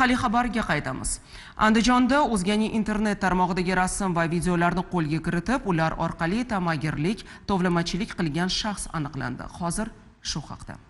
Hali xabarga qaytamiz. Andijonda o'zganing internet tarmog'idagi rasm va videolarni qo'lga kiritib, ular orqali tamagirlik, tovlamachilik qilgan shaxs aniqlandi. Hozir shu haqda.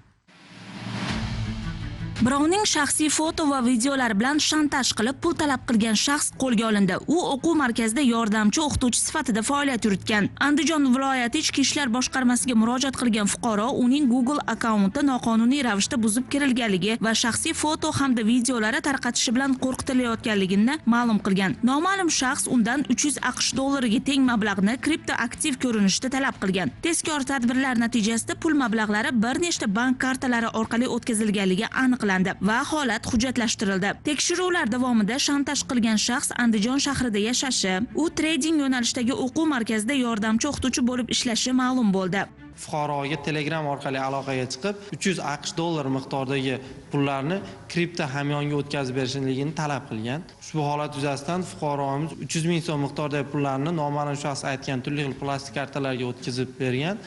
Birovning shaxsiy foto va videolar bilan shantaj qilib pul talab qilgan shaxs qo'lga olindi. U o'quv markazida yordamchi o'qituvchi sifatida faoliyat yuritgan. Andijon viloyati Ichki ishlar boshqarmasiga murojaat qilgan fuqaro uning Google akkaunti noqonuniy ravishda buzib kirilganligi va shaxsiy foto hamda videolari tarqatishi bilan qo'rqitilayotganligini ma'lum qilgan. Noma'lum shaxs undan 300 AQSh dollariga teng mablag'ni kriptoaktiv ko'rinishda talab qilgan. Tezkor tadbirlar natijasida pul mablag'lari bir nechta bank kartalari orqali o'tkazilganligi aniqlandi va holat hujjatlashtirildi. Tekshiruvlar davomida shantaj qilgan shaxs Andijon shahrida yashashi, u trading yo'nalishdagi o'quv markazida yordamchi o'qituvchi bo'lib ishlashi ma'lum bo'ldi. Fuqaroga Telegram orqali aloqaga chiqib, 300 AQSh dollar miqdoridagi pullarni kripto hamyonga o'tkazib berishligini talab qilgan. Ushbu holat yuzasidan fuqaromiz 300 ming so'm miqdordagi pullarni noma'lum shaxs aytgan turli xil plastik kartalarga o'tkazib bergan.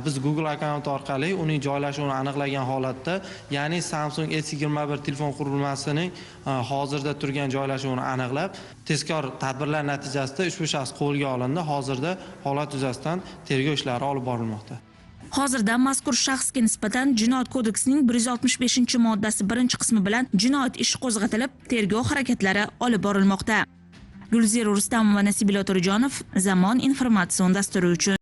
Biz Google akkaunt orqali uning joylashuvini aniqlagan holatda, ya'ni Samsung S21 telefon qurilmasining hozirda turgan joylashuvini aniqlab, tezkor tadbirlar natijasida ushbu shaxs qo'lga olindi. Hozirda holat yuzasidan tergov ishlari olib borilmoqda. Hozirda mazkur shaxsga nisbatan Jinoyat kodeksining 165-moddasi 1-qismi bilan jinoyat ishi qo'zg'atilib, tergov harakatlari olib borilmoqda. Gulzira Rustamova va Nasiba To'rajonov, Zamon informatsion dasturi uchun